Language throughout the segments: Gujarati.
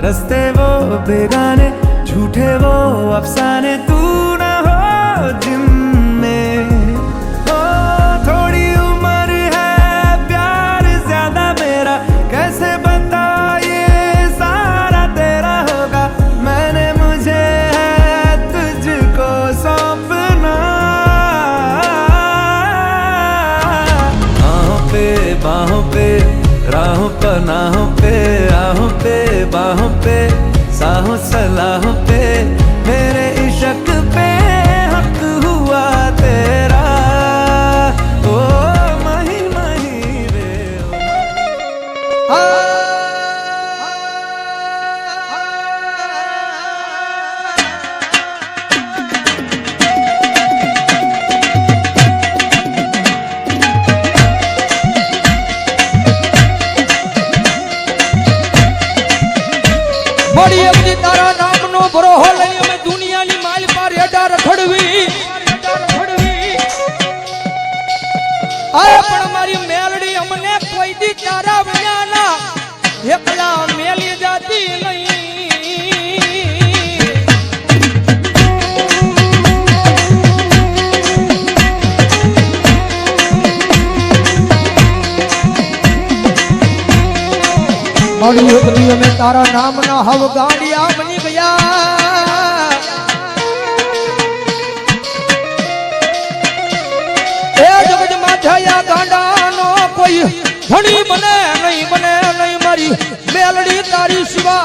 रस्ते वो बेगाने झूठे वो अफसाने तू ना हो जिनमें हो थोड़ी उम्र है प्यार ज्यादा मेरा कैसे बता ये सारा तेरा होगा मैंने मुझे है तुझको सौंपना बाहों पे राहों पनाहों पे आहों पे बाहों पे साहों सलाहों पे मेरे इश्क पे हक हुआ तेरा ओ माही माही रे तारा नाम नो बरोहो लई अमे दुनिया नी माल पर एडा रखड़वी अरे पण मारी मेलडी अमने कोई दी तारा बिना ना एकला मेली जाती नहीं मारी एकली अमे तारा नाम ना हव गाड़िया बनी गया ए जगत माथया गांडा नो कोई धनी बने नहीं मारी मेलड़ी तारी शिवा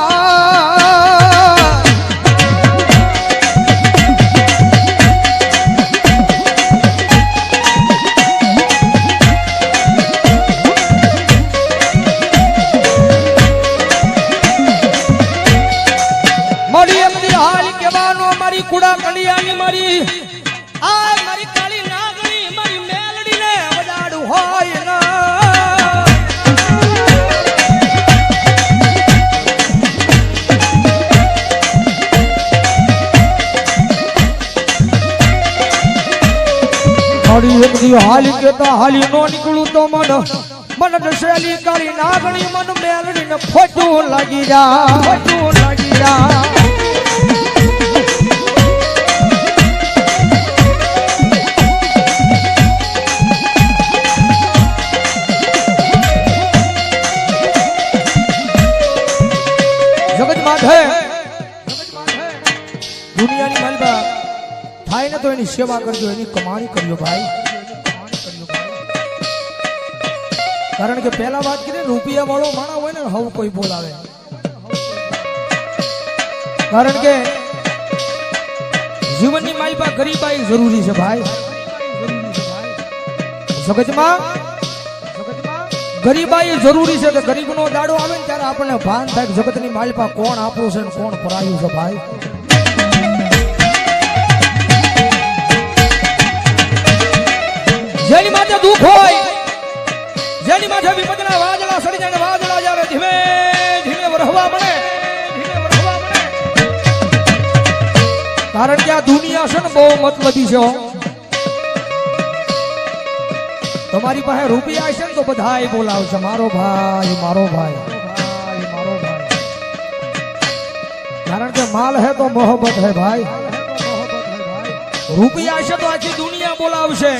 कुड़ा कलिया नी मारी आ मारी काली नागणी मारी मेलडी ने वडाडू होय ना मारी एक दी हाली के तो हाली नो निकलू तो मन दशेली काली नागणी मन मेलडी ने फोटू लगी जा दुनिया नी मालबा थाय ने तो एनी सेवा करजो एनी कमाणी करजो भाई कारण के पहला बात करे रुपया वालो माणा होय ने हव कोई बोलावे कारण के જીવનની માલપા ગરીબાઈ જરૂરી છે ભાઈ. જગતમાં ગરીબાઈ જરૂરી છે કે ગરીબનો દાડો આવે ને ત્યારે આપણને ભાન થાય કે જગતની માલપા કોણ આપણું છે ને કોણ પરાયું છે ભાઈ. જેની માથે દુઃખ હોય, જેની માથે વિપદના વાદળા સડી જાય, વાદળા જ્યારે ધીમે ધીમે વરહવા મળે, કારણ કે આ દુનિયા છે ને બહુ મતલબી છે. તમારી પાસે રૂપિયા છે ને તો બધાય બોલાવશે મારો ભાઈ, મારો ભાઈ, મારો ભાઈ. કારણ કે માલ હે તો મોહબ્બત હે ભાઈ. રૂપિયા છે તો આખી દુનિયા બોલાવશે,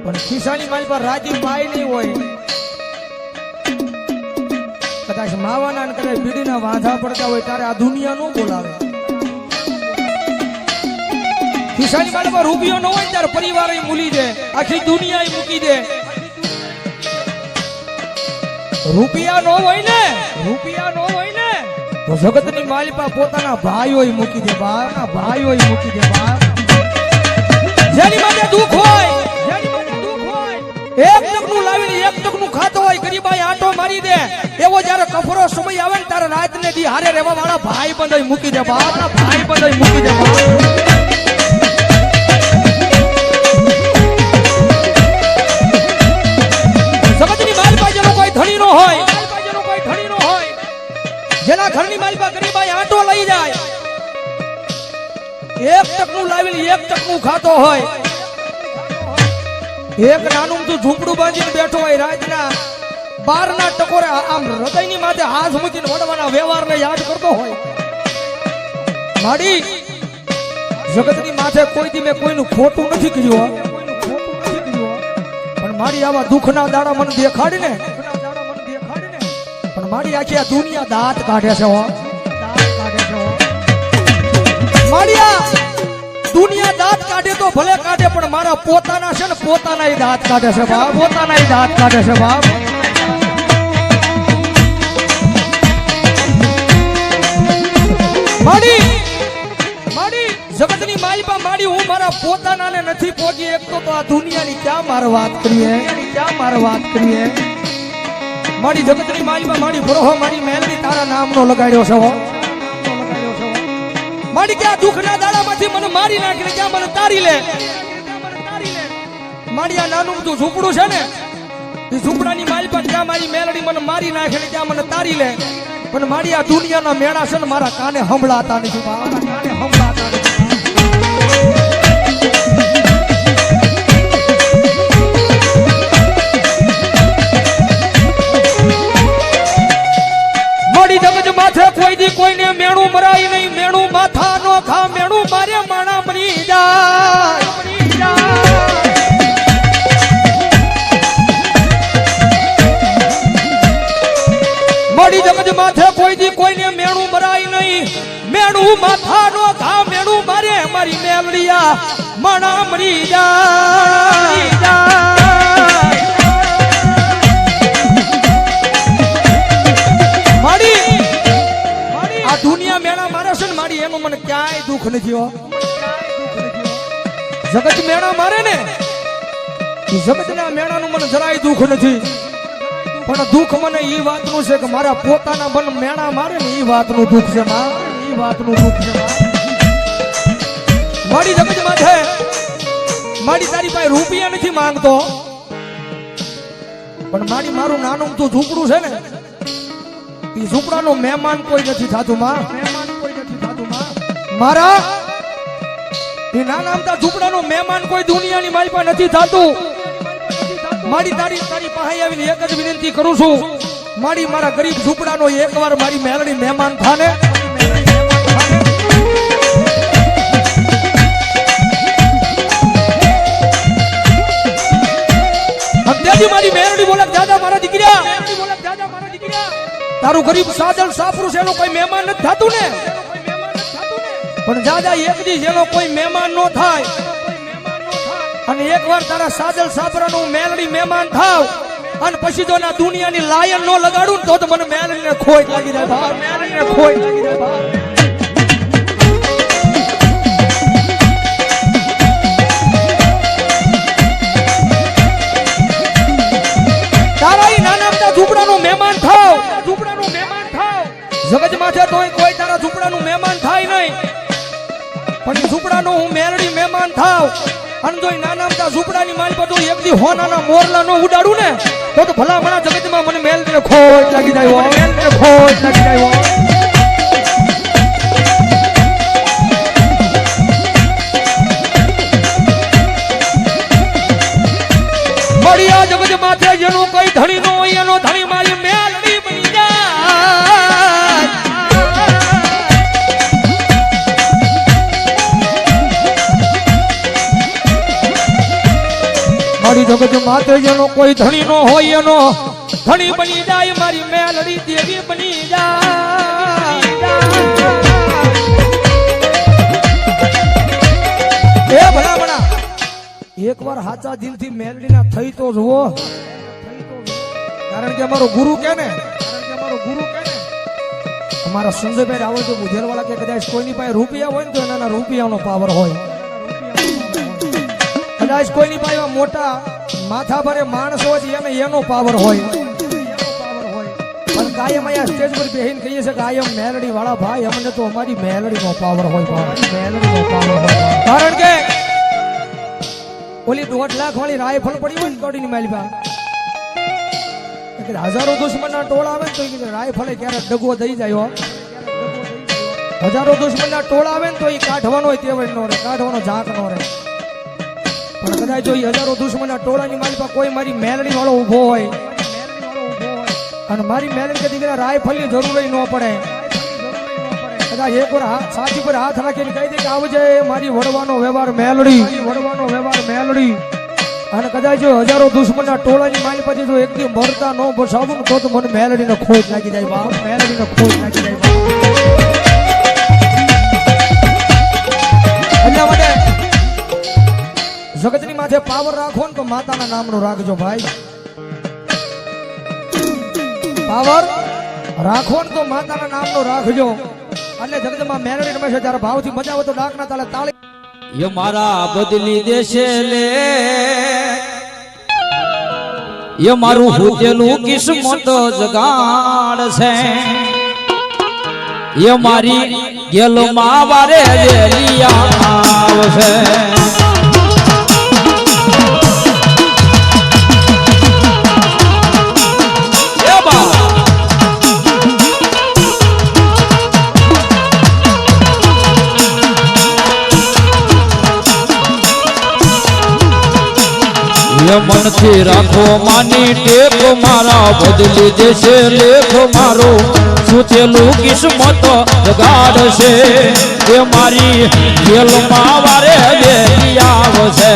પણ ખિસ્સાની માલ પર રાજી પાય નહીં હોય. કદાચ માવાના ને કદાચ બીડીના વાંધા પડતા હોય ત્યારે આ દુનિયા નો બોલાવે. ખિસ્સાની માલ પર રૂપિયો ન હોય ત્યારે પરિવાર મૂલી દે, આખી દુનિયા મૂકી દે. રૂપિયા નો હોય ને, રૂપિયા નો હોય ને તો જગતની માલિપા પોતાના ભાઈઓ મૂકી દે, ભાઈઓ મૂકી દે. જેની માટે દુઃખ હોય, જેની માટે દુઃખ હોય, એક ટકનું લાવીને એક ટકનું ખાતો હોય, ગરીબાઈ આંટો મારી દે. એવો જયારે કફરો સમય આવે ને ત્યારે રાત ને દી હારે રહેવા વાળા ભાઈ બંધ મૂકી દે, ભાઈ બંધ મૂકી દે. જગતની માલિપા જેનો કોઈ ધણી નો હોય, જેના ઘરની માલિપા ગરીબાઈ આંટો લઈ જાય, એક ટકનું લાવીને એક ટકનું ખાતો હોય, એક નાનું તું ઝૂંપડું બાંધીને બેઠો હોય, રાતના 12 ના ટકોરે આમ હૃદયની માથે હાથ મૂકીને વડવાના વ્યવહારને યાદ કરતો હોય. માડી જગતની માથે કોઈ દી મેં કોઈનું ખોટું નથી કર્યું, પણ મારી આવા દુઃખના દાડા મને દેખાડી ને, પણ મારી આખી આ દુનિયા દાંત કાઢે છે. મારી આ દુનિયા દાંત કાઢે તો ભલે કાઢે, પણ મારા પોતાના છે ને પોતાના દાંત કાઢે છે બાપ, પોતાના દાંત કાઢે છે બાપ. માડી માડી જગતની માલિપા માડી હું મારા પોતાનાને નથી પહોંચી એકતો તો આ દુનિયાની ક્યાં મારે વાત કરીએ, ક્યાં મારે વાત કરીએ. મારી જગતની માલિપા મારી ભરોહો મારી મેલડી તારા નામનો લગાડ્યો છે. મારી ક્યાં દુઃખના દાડામાંથી મને મારી નાખીને ક્યાં મને તારી લે. મારી આ નાનું તું ઝૂંપડું છે ને, એ ઝૂંપડાની માલિપા ક્યાં મારી મેલડી મને મારી નાખીને ક્યાં મને તારી લે. પણ મારી આ દુનિયાના મેળા છે ને મારા કાને સંભળાતા નથી, મારા કાને સંભળાતા નથી. મારી જગત માથે કોઈ દી કોઈને મેણું મરાય નહીં, મેણું માથા નો ખા, મેણું મારે માણા મરી જાય. મારી જગત માથે કોઈ દી કોઈને મેણું મરાય નહીં, મેણું માથા નો ખા, મેણું મારે મારી મેલડિયા માણા મરી જાય. આ દુનિયા મેળા મારે છે ને મારી, એનું મને ક્યાંય દુઃખ નથી. જગત મેળા મારે ને, જગતના મેળાનું મને જરાય દુઃખ નથી, પણ દુઃખ મને એ વાતનું છે કે મારા પોતાના બન મેળા મારે ને એ વાતનું દુઃખ છે. એ વાતનું દુઃખ છે મારી જગત માથે. મારી તારી પાસે રૂપિયા નથી માંગતો, પણ મારી મારું નાનું તું ઝૂંપડું છે ને, એ ઝૂંપડાનો મહેમાન કોઈ નથી થતું માં. મારા એ નાના અમથા ઝૂંપડાનો મહેમાન કોઈ દુનિયાની મારી પાસે નથી થતું. મારી તારી પાસે આવીને એક જ વિનંતી કરું છું, મારી મારા ગરીબ ઝૂંપડાનો એકવાર મારી મેલડી મહેમાન થાને. મારી મેલડી બોલે દાદા મારા દીકરા, તારું ગરીબ સાજલ સાપરું છે એનો કોઈ મહેમાન નથી થતું ને, પણ દાદા એક દી જેનો કોઈ મહેમાન નો થાય અને એકવાર તારા સાજલ સાપરાનું મેલડી મહેમાન થાવ અને પછી જો ના દુનિયાની લાયન નો લગાડું તો મને મેલડીને ખોટ લાગી જાય ભાઈ, મેલડીને ખોટ લાગી જાય ભાઈ. પણ એ ઝૂંપડાનો હું મેલડી મહેમાન થાવ અને જો નાના મોટા ઝૂંપડાની મારી પર એક દી હોનાના મોરલા નો ઉડાડું ને તો ભલામણા જગતમાં મને મેલડીને ખોટ લાગી જાય મેલડીને ખોટ લાગી જાય મળ્યા જગત માથે જેનો કોઈ ધણી નો હોય એનો ધણી મારી મેલડી બની જાય મારી જગત માથે જેનો કોઈ ધણી નો હોય એનો ધણી બની જાય મારી મેલડી દેવી બની જાય એ ભલામણા એકવાર હાચા દિલથી મેલડીના થઈ તો જુઓ કારણ કે અમારો ગુરુ કે ને અમારા સંજયભાઈ રાવલ તો બુધેરવાળા કે કદાચ કોઈની પાસે રૂપિયા હોય ને તો એના રૂપિયાનો પાવર હોય કદાચ કોઈની પાસે મોટા માથા ભરે માણસ હોય એને એનો પાવર હોય પણ કાયમ અહીંયા સ્ટેજ પર બેહીને કહીએ છે કે કાયમ મેલડી વાળા ભાઈ અમને તો અમારી મેલડીનો પાવર હોય મેલડીનો પાવર હોય કારણ કે ઓલી 1.5 લાખ વાળી રાયફલ પડી હોય ને કોડીની માલી પાસે હજારો દુશ્મનના ટોળા આવે ને તો એ રાયફલે ક્યારેક ડગો દઈ જાય હજારો દુશ્મનના ટોળા આવે ને તો એ કાઢવાનો હોય તેવડ નો રહે કાઢવાનો ઝાંક નો રહે પણ કદાચ જો હજારો દુશ્મનના ટોળાની મારી પાસે કોઈ મારી મેલડી વાળો ઉભો હોય અને મારી મેલડી કે દીકરા રાયફલની જરૂર ન પડે કદાચ એક વાર સાચી પર હાથ રાખીને કહી દે કે આવજે મારી વડવાનો વ્યવહાર મેલડી અને કદાચ જો હજારો દુશ્મનના ટોળાની મારી પાસે જો એક દી મરતા ન બસાવું તો મને મેલડીને ખોટ લાગી જાય બાપ મેલડીને ખોટ લાગી જાય એટલા માટે જગતની માથે પાવર રાખો ને તો માતાના નામનો રાખજો ભાઈ પાવર રાખો ને તો માતાના નામનો રાખજો અને જગતમાં મેલડી રમે છે ત્યારે ભાવથી મજા આવે તો ડાકના તાલે તાળી ये मारा बदली देशे ले ये मारू हुतेलू किस्मत जगाड़ से ये मारी गेलो मावारे जेलिया आवसे मन थी राखो मानी टेक मारा बदली देशे लेख मारो सुतेलू किस्मत जगाड़ से ये मारी गेल मावारे बेलिया आवसे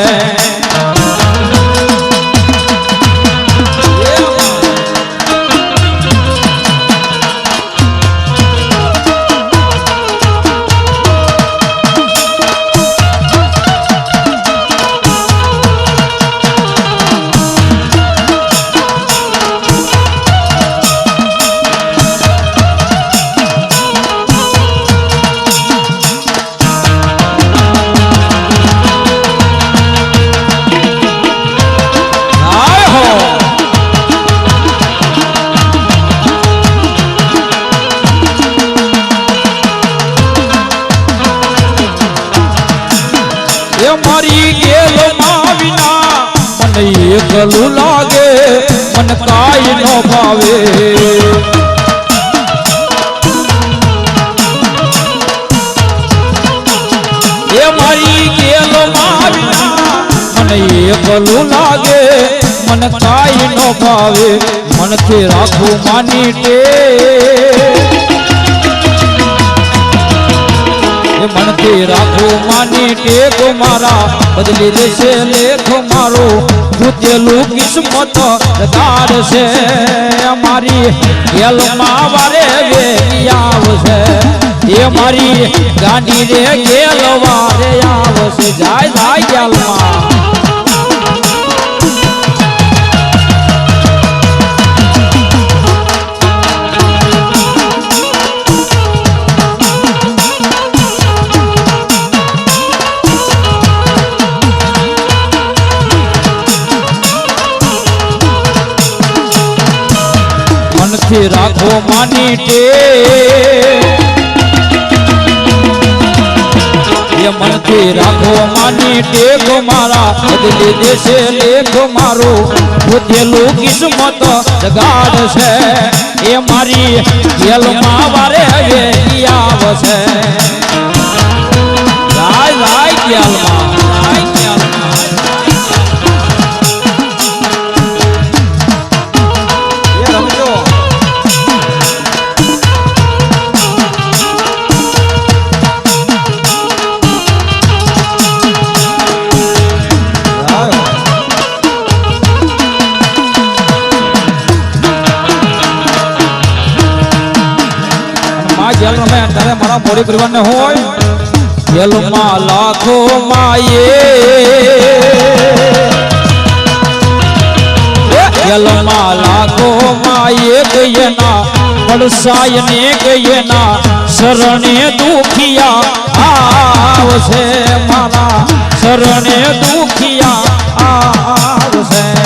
एकलू लागे मन काई नो भावे ये मारी गेलो माविना मन एकलू लागे मन काई नो भावे मन के राखू मानी टे मन के राखू मानी टेक मारा बदली देशे लेख मारो भूतेलू किस्मत जगाड़ से हमारी गेल मावारे बेलिया आवसे ये मारी गांडी रे गेल वारे आवसे जाय जाय गेल मा राखो मानी टे ये મનથી રાખો માની ટેક મારા બદલી દેશે લેખ મારો ભૂતેલું કિસ્મત જગાડશે એ મારી જેલમાં વારે હવે આવશે રાય રાય જેલમાં તારે મારા મોડી પરિવાર ને હોય જેલમાં લાખો જેલમાં લાખો માયે ગયના પડસાય ને ગયના શરણે દુખિયા આવશે મારા શરણે દુખિયા આવશે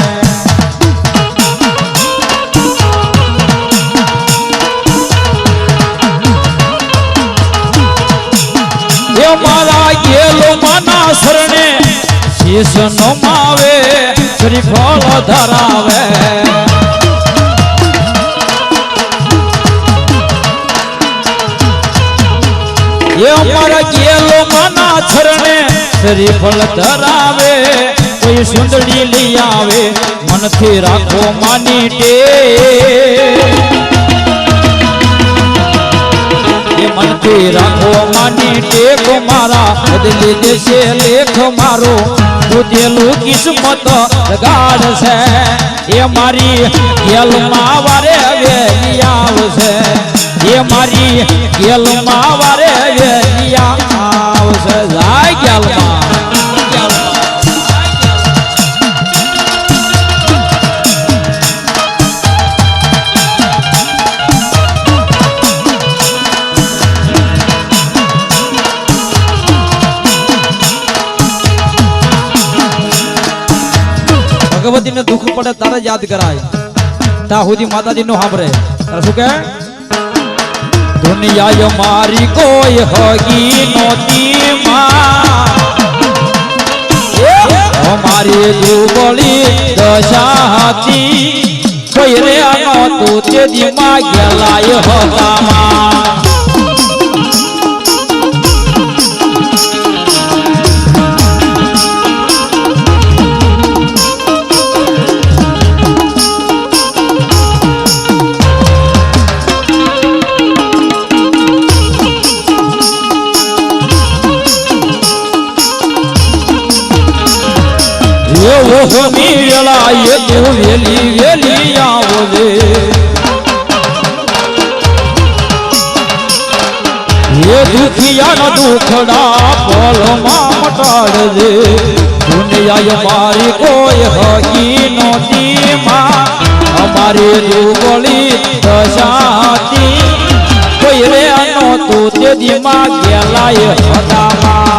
મારા ગેલો માના શરણે શીશ નો માવે શ્રીફળ ધરાવે એ મારા ગેલો માના શરણે શ્રીફળ ધરાવે કોઈ સુંદડી લઈ આવે મનથી રાખો માની મનથી રાખો માની ટેક મારા બદલી દેશે લેખ મારો ભૂતેલું કિસ્મત જગાડશે એ મારી ગેલમાં વારે હવે આવશે એ મારી ગેલમાં વારે હવે આવશે જાય ગેલમાં ભગવતી ને દુઃખ પડે તારે યાદ કરાય તા સુધી માતાજી નો સાંભળે તારે શું કે દુનિયા મારી કોઈ હગી નોતી માં મારી દુબળી દશાતી કોઈ રે આનો તું તે દીમાં ગેલાય હતામાં વેલા એ તું વેલી વેલી આવજે એ દુખિયાનો દુખડા પલમાં મટાડજે દુનિયા મારી કોઈ હકી નોતી માં અમારી દુબળી દશાતી કોઈ રે આનો તું તે દીમાં ગેલાય હતામાં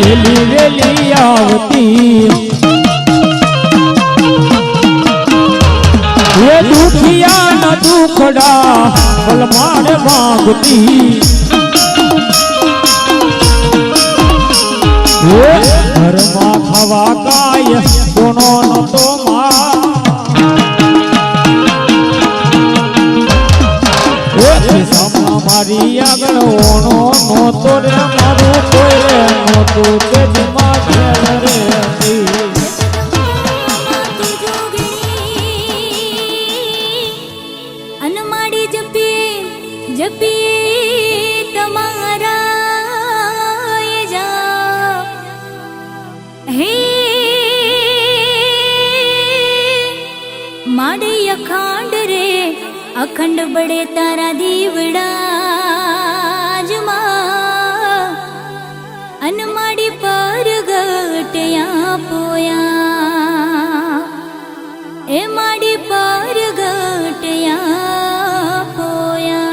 વેલી વેલી આવતી એ દુખિયાના દુખડા ભલમાડ માંગતી ઘરમાં ખાવા કાય કોનો નતો મારી આગળ ઓણો નહોતો રે મારું કોઈ રે નહોતું તે જમા ખેલ રે અનમાડી જપીએ તમારા એ જા હે માડી અખાંડ રે અખંડ બડે તારા દીવડા જમા અનમાડી પર ગટયા પોયા એ માડી પર ગટયા પોયા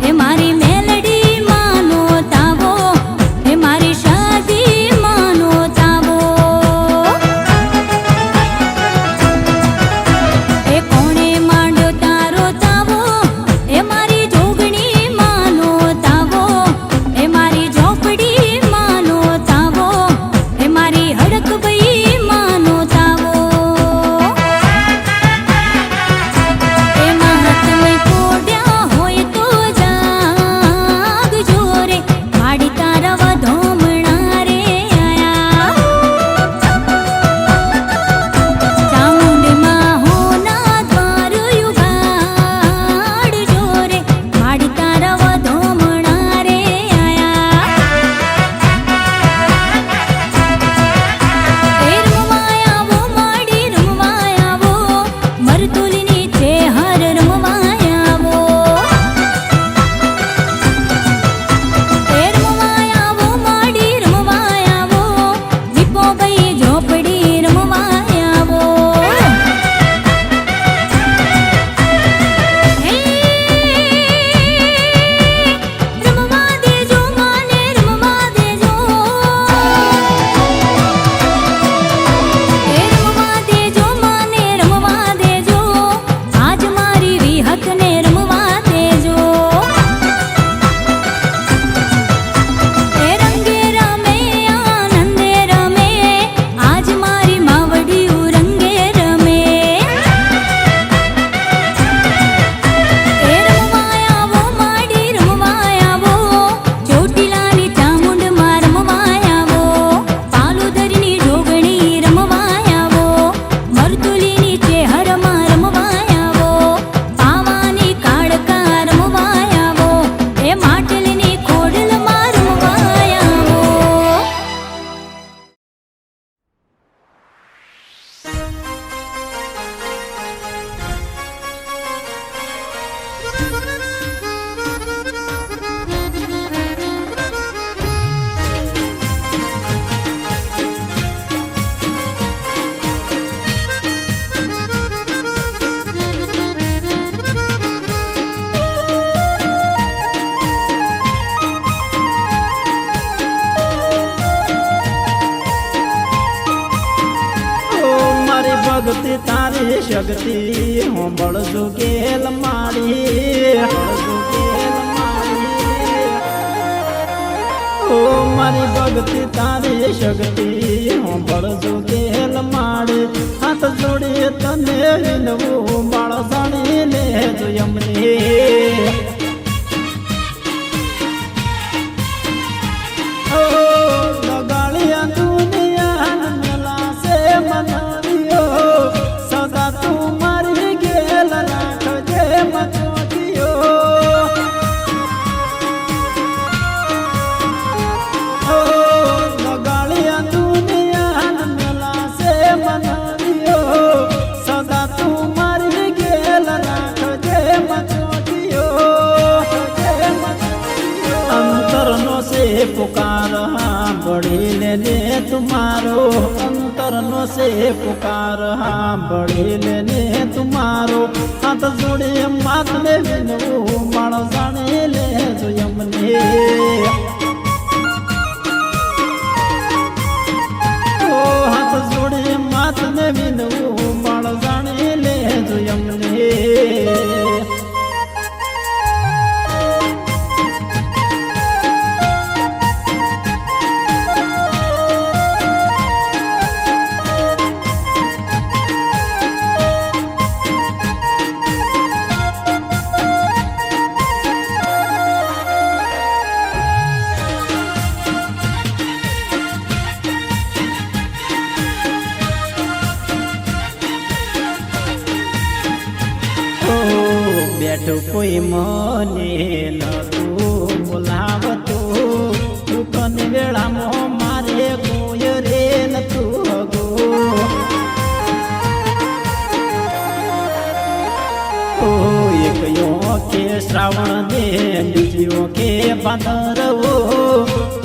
એ શક્તિ હોંભળજો ગેલ મારી ઓ મારી ભક્તિ તારી શક્તિ હોંભળજો ગેલ મારી હાથ જોડી તને વિનવું બાળ જાણી લેજો અમને લગાડ્યા દુનિયા મેલાશે મનાવ્યો સદા તું મારી ગેલ રાખજે મચોટીયો લગાડ્યા દુનિયા મેલાશે મનાવ્યો સદા તું મારી ગેલ રાખજે મચોટીયો અંતરનો સે પુકાર સાંભળી લેને તુમારો અંતરનો સે પુકાર સાંભળી લેને તુમારો હાથ જોડે માતને વિનવું માળ જાણી લેજો અમને ઓ હાથ જોડે માતને વિનવું માળ જાણી લેજો અમને બેઠું કોઈ મને નતું બોલાવતું દુઃખની વેળામાં મારે કોઈ રે નતું હગો એક યો કે શ્રાવણ દે બીજો કે ભાદરવો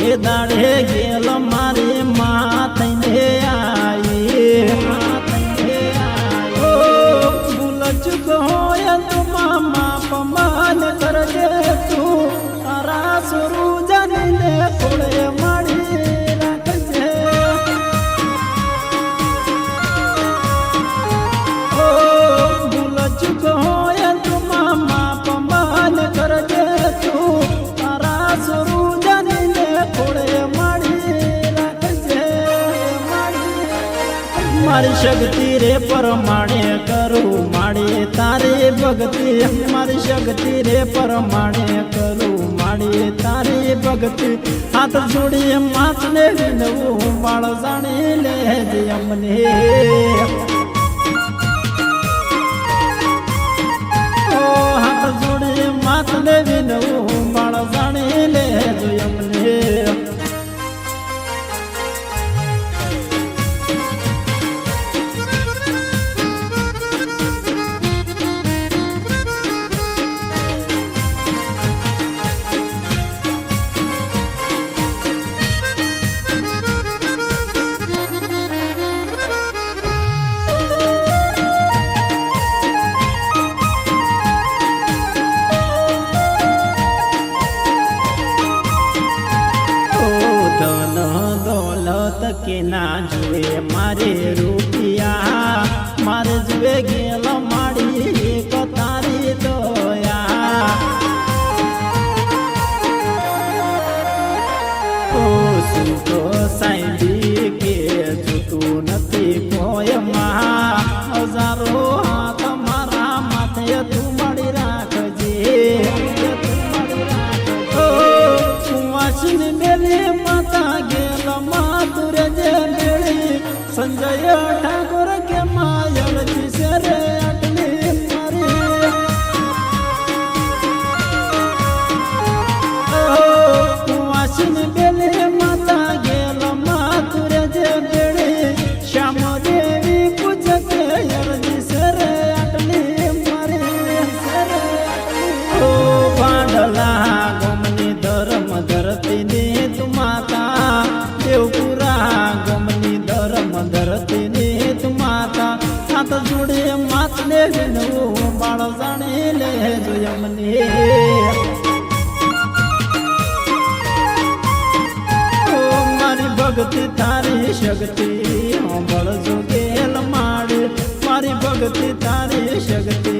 એ દાડે ગેલ મારી માં થઈને આવી ભૂલ ચૂક હોય પમાન કરજે તું તારા સુરુજનને થોડે માડી રાખજે ઓ ભૂલ ચૂક હોય તું મામા પમાન કરજે તું તારા સુરુજનને થોડે માડી રાખજે મારી શક્તિ રે પરમાણે કરું માડી તારી ભક્તિ મારી શક્તિ રે પરમાણે કરું માડી તારી ભક્તિ હાથ જોડી માથને વિનવું બાળ જાણી લેજે અમને ઓ હાથ જોડી માથને વિનવું બાળ જાણી લેજો અમને કે ના જુએ મારે રૂપિયા મારે જુએ ગેલ માડી તારી દયા ઓ સુતો સાંભળી કે જોતું નથી કોઈ માં હજારો હાથ મારા માથે તું મળી રાખજે ઓ વાસની મેલી માતા ગેલ માતુરે જે મેળી સંજય ઠાકોર કે માયલ જીસે રે આટલી મારી વાસની બેલી માતા ગેલ માતુરે જે મેળી શ્યામ દેવી પૂછ કે જીસે રે આટલી મારી ઓ ભાંડલા ગમની ધર્મ ધરતીની તું માતા દેવપુરા ગમની ધર્મ ધરતીની તું માતા હાથ જોડે માથને વિનવું બાળ જાણી લેજો અમને ઓ મારી ભક્તિ તારી શક્તિ હોંભળજો ગેલ માડી મારી ભગતી તારી શક્તિ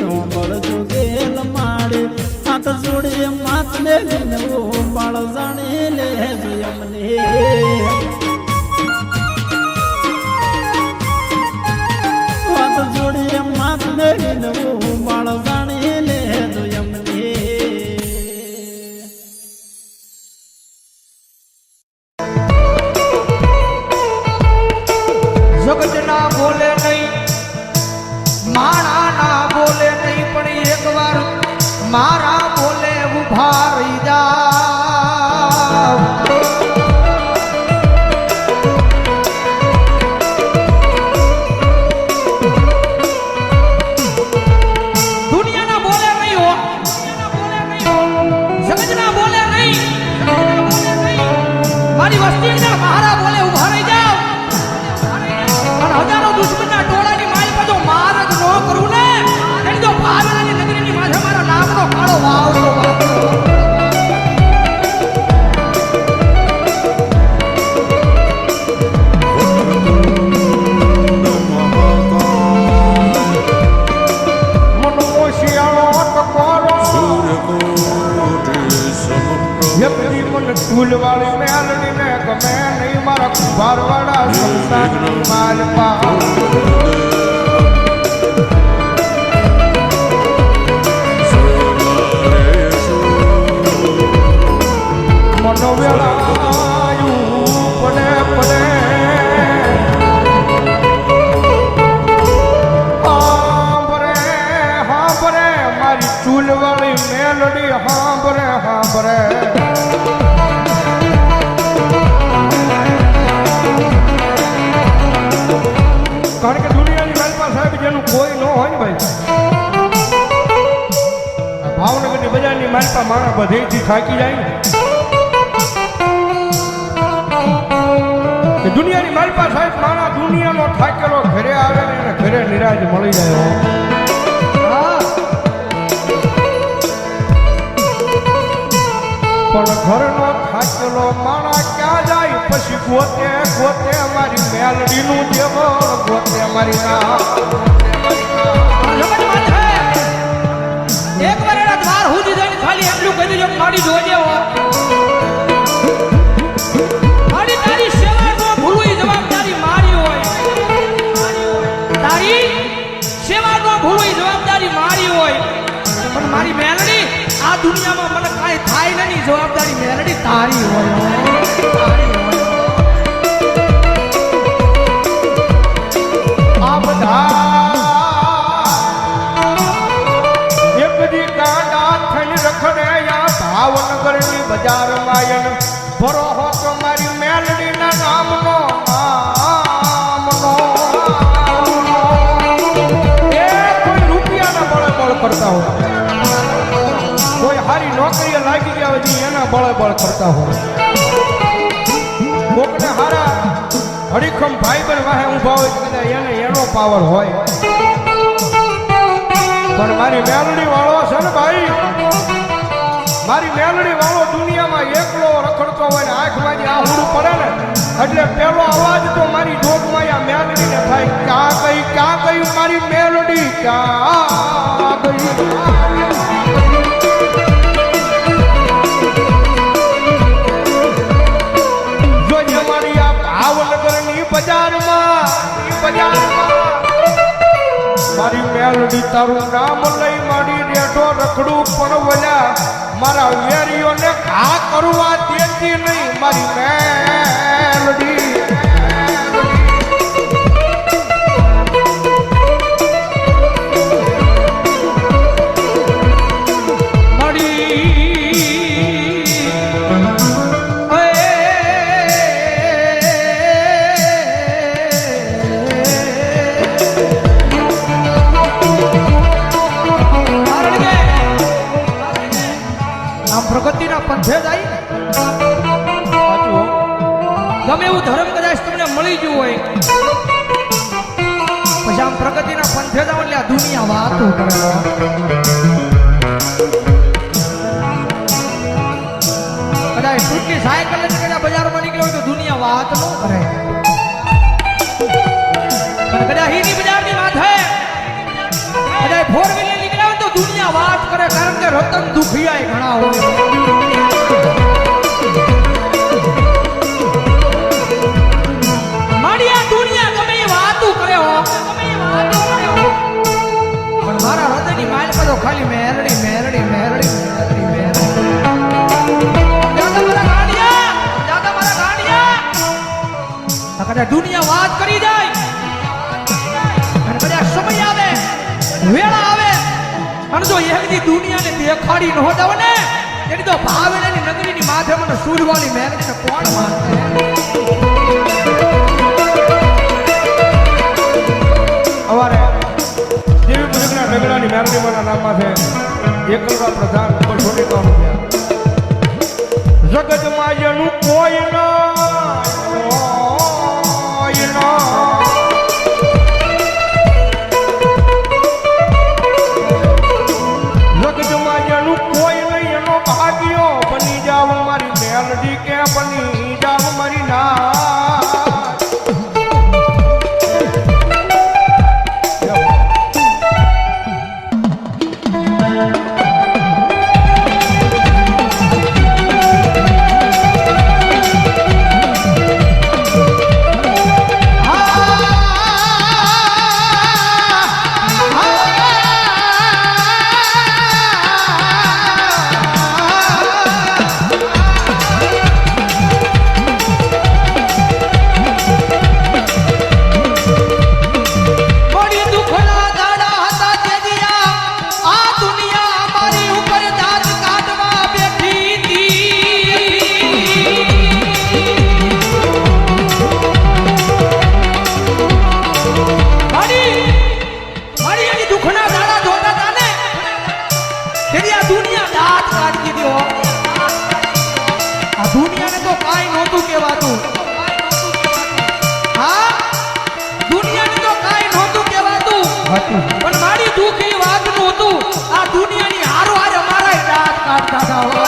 મળજો ગેલ માડી હાથ જોડી માથને વિનવો બાળ જાણી લેજો અમને હાથ જોડી માથને વિનવો બાળ જાણી લેજો અમને જગત ના બોલે નહીં માણા ના બોલે નહીં પણ એક વાર મારા બોલે ઉભા રહી જાવ દુનિયાના બોલે નહીં હો જગત ના બોલે નહીં મારી વસ્તી ના મારા બોલે ઉભા રહી જાવ હજારો દુશ્મનના ટોળાની માલ પર જો મારગ ન કરું ને એની તો પારણાની નગરીની માથે મારા નામનો કાળો વાવડો ફૂલવાળી મેલડી ને ગમે નહીં મારા કુંભારવાળા સંસારની માલપા મનોવેળાયું પડે પડે હાંભરે મારી ચૂલવાળી મેલડી હાંભરે હાંભરે કારણ કે દુનિયાની માલપા સાહેબ જેનું કોઈ ન હોય ને ભાઈ ભાવનગરની બજારની માલપા માણા બધેથી થાકી જાય ને દુનિયાની માલપા સાહેબ માણા દુનિયાનો થાકેલો ઘરે આવે ને એને ઘરે નિરાજ મળી જાય પણ ઘરનો થાકેલો માણા ક્યાં જાય પછી ગોતે ગોતે મારી મેલડીનું દેવળ ગોતે મારી એક વાર એના દ્વાર સુધી જઈને ખાલી એટલું કહી દેજો મારી જોજે હો મારી તારી સેવા નો ભૂલવું એ જવાબદારી મારી હોય તારી સેવા નો ભૂલવું એ જવાબદારી મારી હોય પણ મારી મેલડી આ દુનિયામાં મને કાંઈ થાય નહીં જવાબદારી મેલડી તારી હોય આ બધા એક દી કાંડા થઈને રખડે આ ભાવનગરની બજારમાં ભરો હો તો મારી મેલડીના નામનો એ કોઈ રૂપિયાના બળે બળ કરતા હોય કોઈ હારી નોકરીએ લાગી ગયા હોય એના બળે બળ કરતા હોય કોકને હારા હરીખમ ભાઈ બન વાહે ઊભા હોય કદાચ એને એનો પાવર હોય પણ મારી મેલડી વાળો છે ને ભાઈ મારી મેલડી વાળો દુનિયામાં એકલો રખડતો હોય ને આંખમાંથી આહુડું પડે ને એટલે પેલો અવાજ તો મારી જોગમાં આ મેલડીને થાય ક્યાં ગઈ મારી મેલડી ક્યાં ગઈ મારી મેલડી તારું નામ લઈ મારી રેઠો રખડું પણ વલ્યા મારા વેરીઓને ઘા કરવા દેતી નહીં મારી મેલડી પ્રગતિના પંથે જાય ગમે એવું ધર્મ કદાચ તમને મળી ગયું હોય પછી આમ પ્રગતિના પંથે જાવ એટલે આ દુનિયા વાતો કરે કદાચ ટૂંકી સાયકલ લઈને કદાચ બજારમાં નીકળ્યો હોય તો દુનિયા વાત ન કરે પણ કદાચ હીની બજારની વાત હે ફોર વ્હીલર નીકળ્યા હોય તો દુનિયા વાત કરે, કારણ કે રતન દુખિયા ઘણા હોય. મારી આ દુનિયા ગમે એ વાતું કરે હો, ગમે એ વાતું કરે હો, પણ મારા હૃદયની માલ પર તો ખાલી મેરડી મેરડી મેરડી મેરડી મેરડી. દાદા મારા ગાડિયા, દાદા મારા ગાડિયા. કદાચ દુનિયા વાત કરી જાય અને કદાચ સમય આવે, વેળા આવે અને જો એકદી દુનિયાને દેખાડી ન જાવ ને એની તો ભાવેની નગરીની માથે મને સૂરવાળી મેરડીને કોણ માનશે? અમારે દેવી મુજબના ઢગલાની મેરડીમાના નામમાં છે એકલવા પ્રધાન ઉપર છોડી કામ જગતમાં જેનું કોઈ જગતમાં જેનું કોઈ નહીં એનો ભાગ્યો બની જાવ મારી મેલડી કે બની જાવ મારી ના દુનિયાને તો કાઈ નહોતું કહેવાતું. હા, દુનિયાને તો કાઈ નહોતું કહેવાતું, પણ મારી દુઃખ એ વાતનું હતું. આ દુનિયાની હારો હારે મારા દાંત કાઢતા હતા.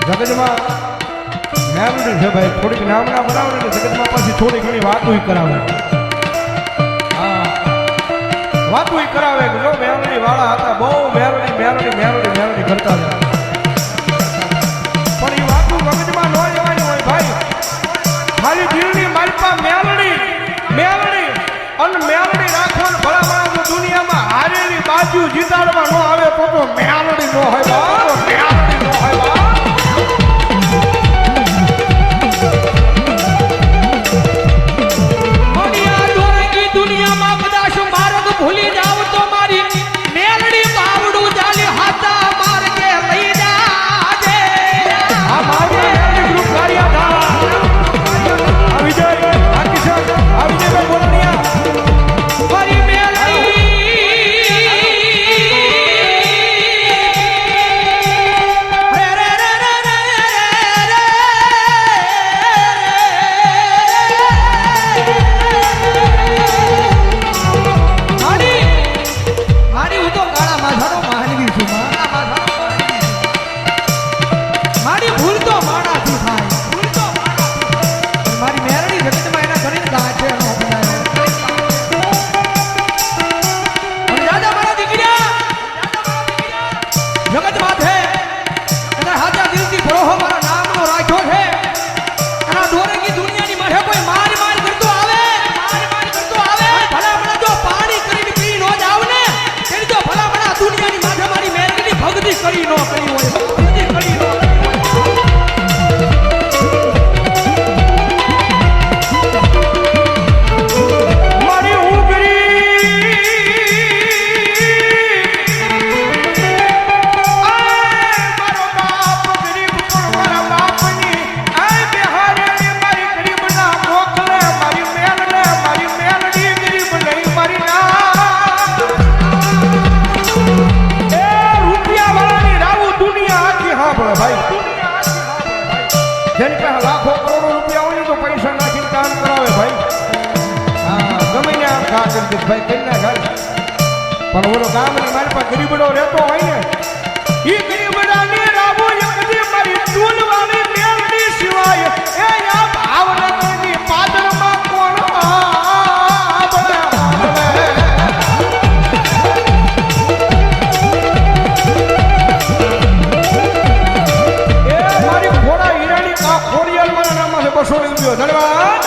જગતમાં મેલડી છે ભાઈ, થોડીક નામના બનાવે ને જગતમાં પાછી થોડી ઘણી વાતો કરાવે. હા, વાતો કરાવે કે જો મેલડી વાળા હતા, બહુ મેલડી મેલડી મેલડી મેલડી કરતા હતા. પણ એ વાતો મગજમાં ન લેવાની હોય ભાઈ. ખાલી દિલની માલપા મેલડી મેલડી અને મેલડી રાખવાનું. ભલા ભલા દુનિયામાં હારેલી બાજુ જીતાડવા ન આવે તો મેલડી ન હોય બાબા, મેલડી ન હોય બાબા. દુનિયામાં કદાચ માર્ગ ભૂલી જાવ તો મારી મેલડી બાવડું ચાલી હાથા માર્ગે લઈ જાજે. આ મારી મેલડી ગ્રુપ ગાડિયા થા. આ વિજય, આ કિશન, આ વિજયભાઈ બોલનિયા. મારી મેલડી હાર્દિકભાઈ કરી નાખાય પણ ઓલો ગામની મારી પાસે ગરીબડો રહેતો હોય ને ઈ ગરીબડાની રાબો એકદી મારી ચૂલવાળી મેલડી સિવાય એ આ ભાવનગરની પાદરમાં કોણ મારી ઘોડા હીરાની ખોડિયાલ મારા નામમાં 200 રૂપિયો ધન્યવાદ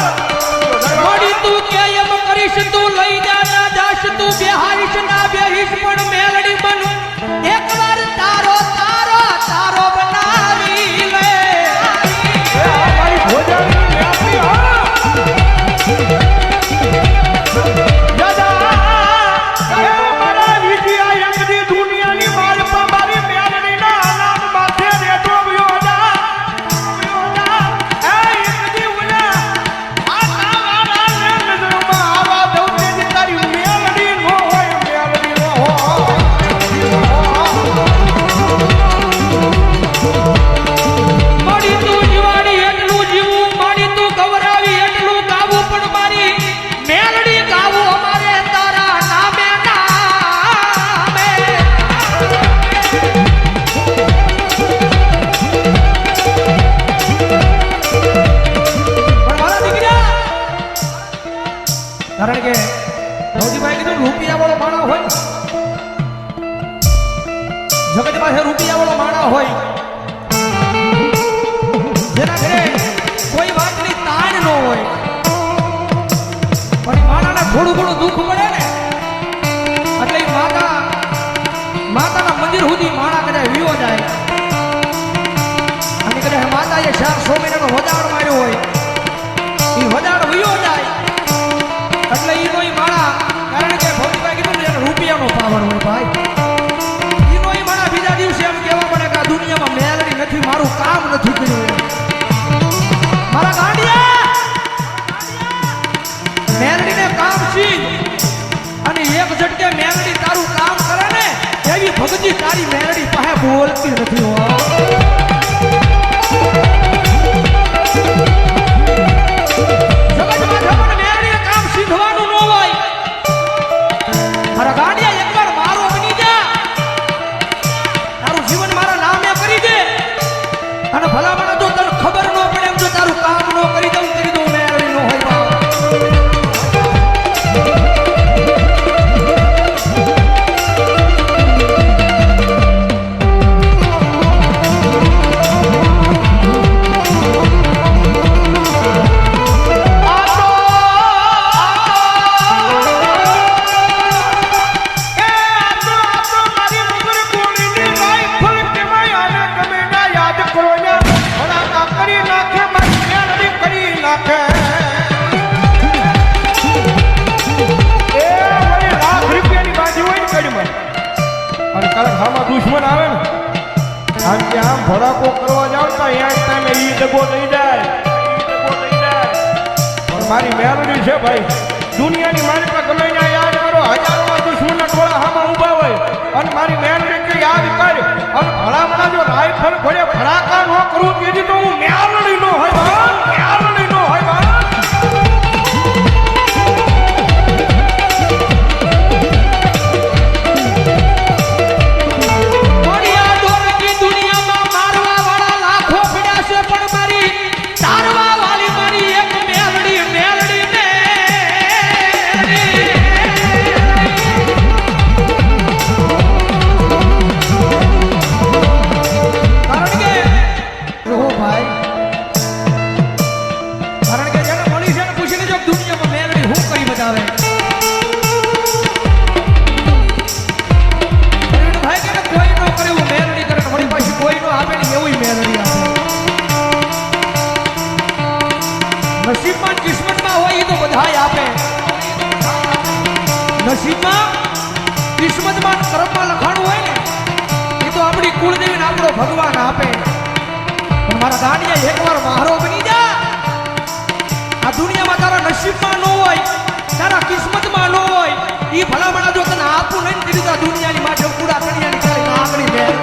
મોડી તું કે એમ કરીશ તું લઈ જા ના જાશ તું બેહારીશ ના બેહીશ પણ મેલડી બનું એકવાર તારો તારો તારો બનાવી લે મારી ભોજાની મેલડી દાદા એ મારા વિજયા એકદી દુનિયાની માલ પર મારી મેલડીના નામ માથે રેટો વ્યો જા એ એકદી ઉલા મોડી તું જીવાડી એટલું જીવું મોડી તું ગવરાવી એટલું ગાવું પણ મારી મેલડી ગાવું અમારે તારા નામે નામે પણ મારા દીકરા કારણ કે ભૌજીભાઈ કીધું રૂપિયા વાળો માણસ હોય જગત પાસે રૂપિયા વાળો માણસ હોય જેના ઘરે કોઈ વાતની તાણ ન હોય પણ માણાને થોડું ઘણું દુઃખ મળે ને એટલે ઈ માતાના મંદિર સુધી માણા કદાચ વિયો જાય અને કદાચ માતાએ 400 મહિનાનો વદાડ માર્યો હોય ઈ વદાડ વિયો જાય એટલે ઈનો ઈ માણા કારણ કે ભૌતિકભાઈ કીધું ને રૂપિયાનો પાવર હોય ભાઈ ઈનો ઈ માણા બીજા દિવસે એમ કહેવા પડે કે આ દુનિયામાં મેલડી નથી મારું કામ નથી કર્યું મારા ગાંડિયા મેલડીને કામ છી અને એક ઝટકે મેલડી તારું કામ કરે ને એવી ભક્તિ તારી મેલડી પાસે બોલતી નથી હો મારા ગાંડિયા એકવાર મારો બની જા તારું જીવન મારા નામે કરી દે અને ભલામણ જો તને ખબર ન પડે એમ જો તારું કામ ન કરી દઉં મેળવી ન હોય દુશ્મન આવે ને આમ કે આમ ભડાકો કરવા જાવ તો અહીંયા ટાઈમે ઈ ડગો લઈ જાય પણ મારી મેલડી છે ભાઈ દુનિયાની મારી પાસે ગમે ત્યાં યાદ કરો હજારોમાં દુશ્મનના ટોળા હામાં ઊભા હોય અને મારી મેલડી કે યાદ કર અને ભલામણા જો રાઈફલ ઘોડે ભડાકા ન કરું તેથી તો હું મેલડી નો હોય મેલડી નો હોય નસીબમાં કિસ્મતમાં હોય એ તો બધાય આપે નસીબમાં કિસ્મતમાં કર્મમાં લખાણું હોય ને એ તો આપણી કુળદેવી ને આપણો ભગવાન આપે પણ મારા ગાંડિયા એકવાર મારો બની જા આ દુનિયામાં તારા નસીબમાં ન હોય તારા કિસ્મતમાં ન હોય એ ભલામણા જો તને આપું નહીં દીધું આ દુનિયાની માટે પૂરા કડિયાની તારી આંગળી મેં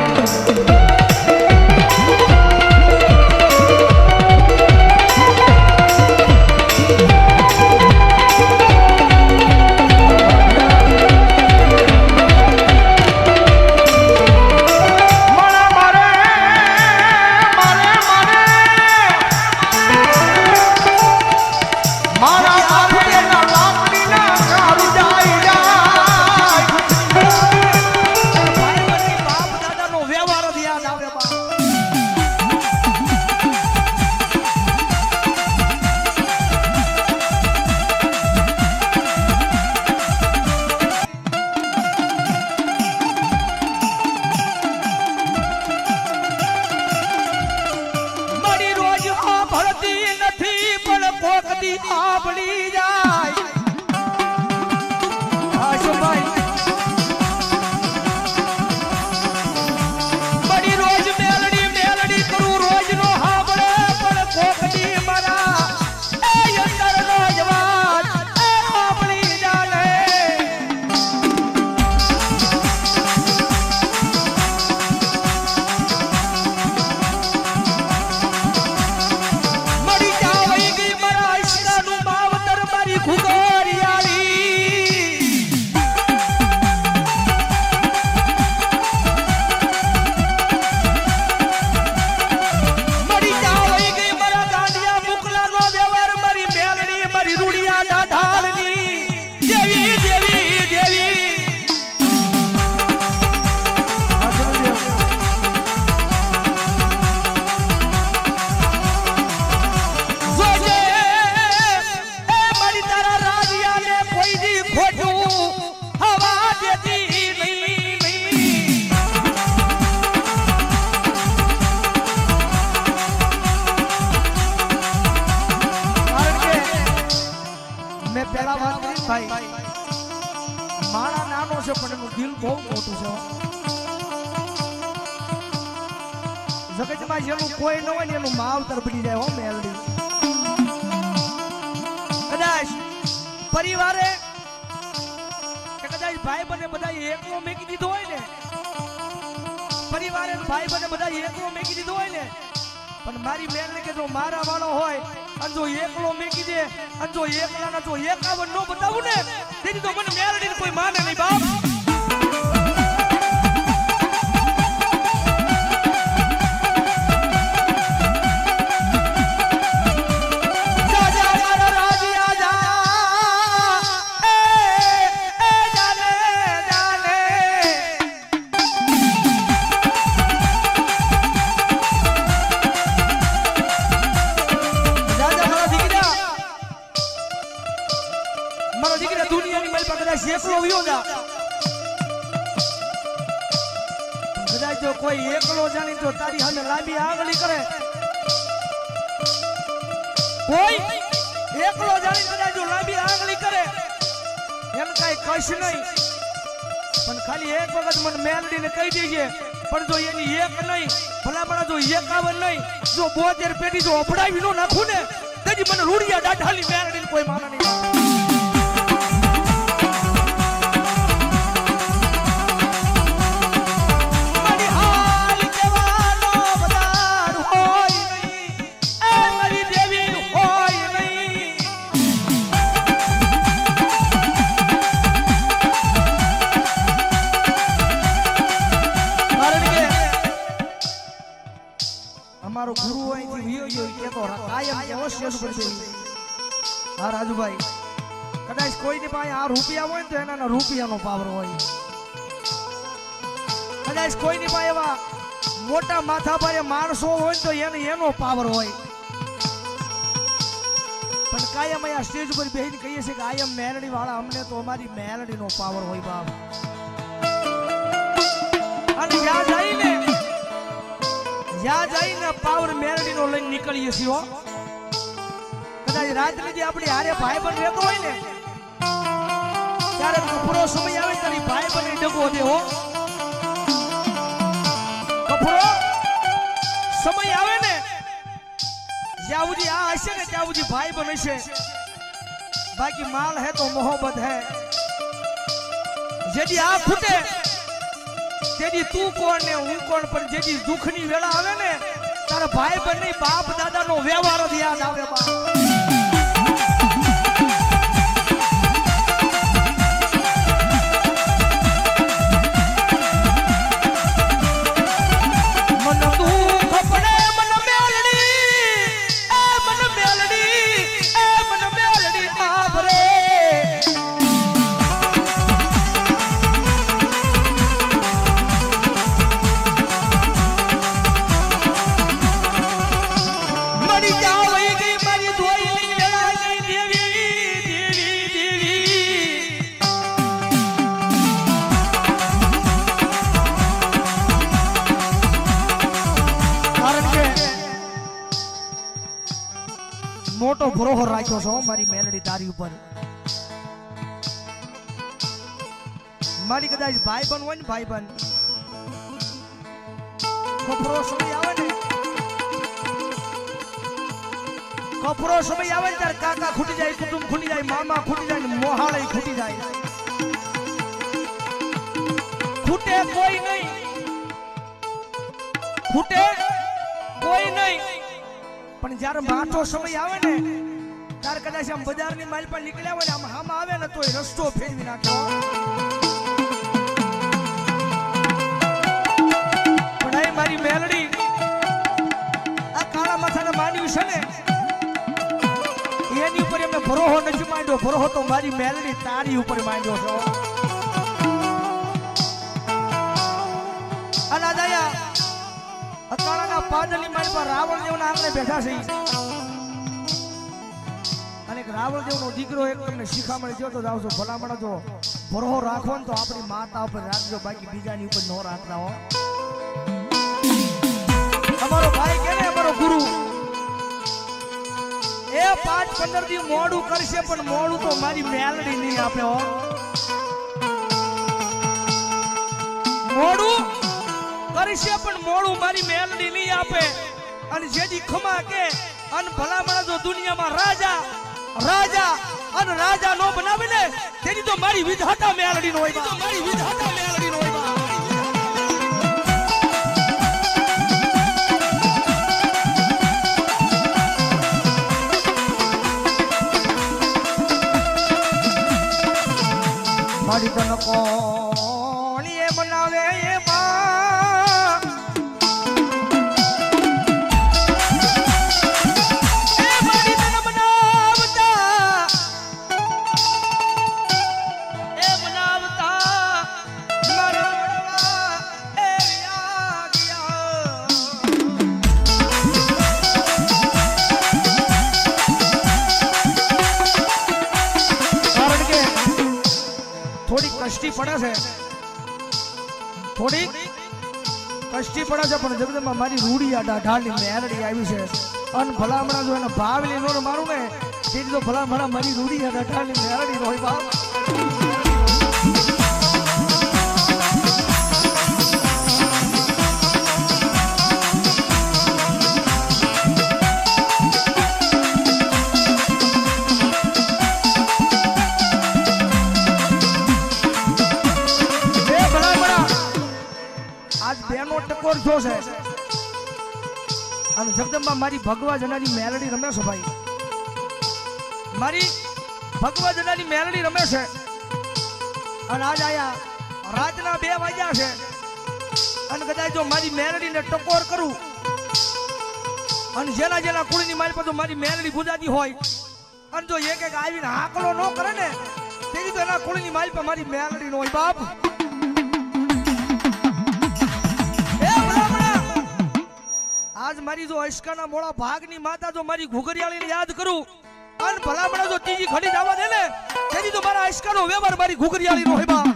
ખોટું હવા દેતી નહીં કારણ કે મેં પહેલા વાત કરી ભાઈ મારા નાનો છે પણ એનું દિલ બહુ મોટું છે જગતમાં જેનું કોઈ ન હોય ને એનું માવતર બની જાય હો મેલડી કદાચ પરિવારે કે કદાચ ભાઈ બને બધા એકલો મેકી દીધો હોય ને પરિવારે ભાઈ બને બધા એકલો મેકી દીધો હોય ને પણ મારી મેલડી કે જો મારા વાળો હોય અને જો એકલો મેકી દે અને જો એકલાના જો 51 નો બતાવું ને તેથી તો મને મેલડી કોઈ માને નહીં બાપ કોઈ એકલો જાણી તો તારી સામે લાંબી આંગળી કરે કોઈ એકલો જાણી કદાચ જો લાંબી આંગળી કરે એમ કઈ કશ નહીં પણ ખાલી એક વખત મને મેલડીને કહી દેજે પણ જો એની એક નહીં ભલામણા જો 51 નહીં જો 72 પેટી જો અપડાવી નો નાખું ને તેથી મને રૂડિયા દાઢાલી મેલડીને કોઈ માને નહીં મારો ગુરુ અહીંથી વિયો ગયો કેતો કાયમ કેવો શેર પડશે હા રાજુભાઈ કદાચ કોઈની પાસે આ રૂપિયા હોય તો એના રૂપિયાનો પાવર હોય કદાચ કોઈની પાસે એવા મોટા માથા ભાઈ માણસો હોય તો એનો પાવર હોય પણ કાયમ અહીંયા સ્ટેજ ઉપર બેહીને કહીએ છીએ કે આયમ મેલડી વાળા અમને તો અમારી મેલડીનો પાવર હોય બાપ અને જ્યાં જઈને પાવર મેલડીનો લઈને નીકળીએ છીએ કદાચ રાત્રિ જે આપણી હારે ભાઈ બન રહેતો હોય ને ત્યારે કપરો સમય આવે તારી ભાઈ બની ડગો દેવો કપરો સમય આવે ને જ્યાં સુધી આ હશે ને ત્યાં સુધી ભાઈ બન હશે બાકી માલ હે તો મોહબ્બત હે જેથી આ ખૂટે જેથી તું કોણ ને હું કોણ પણ જેથી દુઃખની વેળા આવે ને તારા ભાઈ બની બાપ દાદાનો વ્યવહાર જ યાદ આવે બા મોટો ભરોહો રાખ્યો છો મારી મેલડી તારી ઉપર મારી કદાચ ભાઈ બન હોય ને ભાઈ બન કપરો સમય આવે ને ત્યારે કાકા ખૂટી જાય કુટુંબ ખૂટી જાય મામા ખૂટી જાય મોહાળે ખૂટી જાય ખૂટે કોઈ નહીં પણ જ્યારે માઠો સમય આવે ને ત્યારે કદાચ આમ બજારની માલ પર નીકળ્યા હોય ને આમ હામ આવે ને તો રસ્તો ફેરવી નાખ્યો પણ એ મારી મેલડી આ કાળા માથાના માન્યું છે ને એની ઉપર એમને ભરોહો નથી માંડ્યો ભરોહો તો મારી મેલડી તારી ઉપર માંડ્યો છો અલા દયા અકાળાના પાદલી મારી પર રાવણ દેવના આંગણે બેઠા છે અને રાવણ દેવનો દીકરો એક તમને શિખામણ થયો તો જાવ છો ભલામણ જો ભરોહો રાખો ને તો આપણી માતા ઉપર રાખજો, બાકી બીજાની ઉપર ન રાખતા હો. અમારો ભાઈ કે ને અમારો ગુરુ એ 5-15 દી મોડું કરશે પણ મોડું તો મારી મેલડી નહીં આપે હો. મોડું કરશે પણ મોડું મારી મેલડી નહીં આપે. અને જેથી ખમા કે અન ભલામણ જો દુનિયામાં રાજા રાજા અને રાજા નો બનાવે ને તેની તો મારી વિધાતા મેલડી નો હોય, તો મારી વિધાતા મેલડી નો હોય. મારી તન કોણ એ બનાવે એ માં એ મારી તન બનાવતા એ બનાવતા મારા વડવા એ યાદ કારણ કે થોડી કષ્ટી પડે છે, થોડી કષ્ટી પડે છે, પણ જગદંબા મારી રૂડી આ ઢાઢાની મેલડી આવી છે. અન ભલામણા જો એને ભાવલી નો મારું ને તેથી તો ભલામણા મારી રૂડી આ ઢાઢાની મેલડી નો હોય બાપ. બેનો ટકોર જો છે અને જગદંબા મારી ભગવા જનાની મેલડી રમે છે ભાઈ, મારી ભગવા જનાની મેલડી રમે છે. અને આજ આયા રાતના 2 વાગ્યા છે અને કદાચ જો મારી મેલડીને ટકોર કરું અને જેના જેના કુળની મારી પર મારી મેલડી ગુજાતી હોય અને જો એક એક આવીને હાકલો ન કરે ને તેની તો એના કુળની મારી પર મારી મેલડી નો હોય બાપ. આજ મારી જો અશકાના મોળા ભાગની માતા જો મારી ઘુઘરિયાળીને યાદ કરું અને ભલામણા જો ત્રીજી ઘડી જવા દે ને તેથી તો મારા અશકાનો વ્યવહાર મારી ઘુઘરિયાળીનો હોય બા.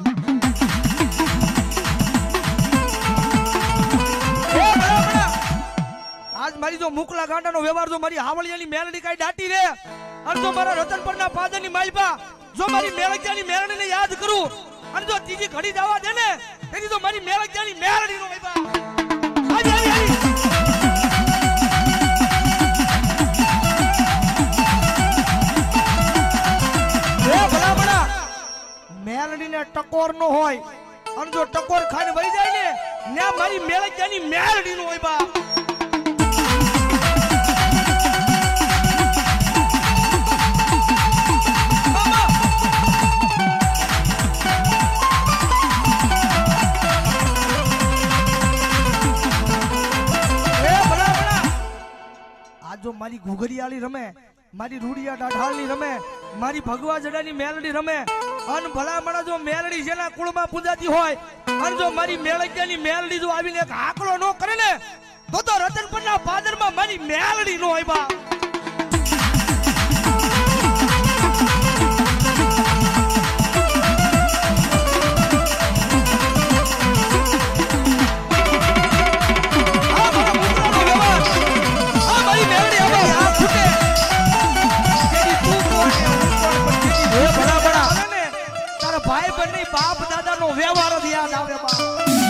આજ મારી જો મુકલા ગાંડાનો વ્યવહાર જો મારી હાવળિયાની મેલડી કાઈ દાટી રે અને જો મારા રતનપરના પાદરની માલપા જો મારી મેલકિયાની મેલડીને યાદ કરું અને જો ત્રીજી ઘડી જવા દે ને તેથી તો મારી મેલકિયાની મેલડીનો હોય બા. હાજી હાજી હાજી મેલડીને ટકોર નો હોય અને જો ટકોર ખાઈને વહી જાય ને મારી મેલકિયાની મેલડી નો હોય બા. આ જો મારી ઘુઘરિયાળી રમે, મારી રૂડિયા ડાઢાળની રમે, મારી ભગવા જડાની મેલડી રમે અને ભલામણા જો મેલડી જેના કુળમાં પૂજાતી હોય અને જો મારી મેલકિયાની મેલડી જો આવીને એક આકલો ન કરે ને તો રતનપરના પાદરમાં મારી મેલડી નો હોય બા. ભાઈ બંને બાપ દાદા નો વ્યવહાર યાદ આવે બા.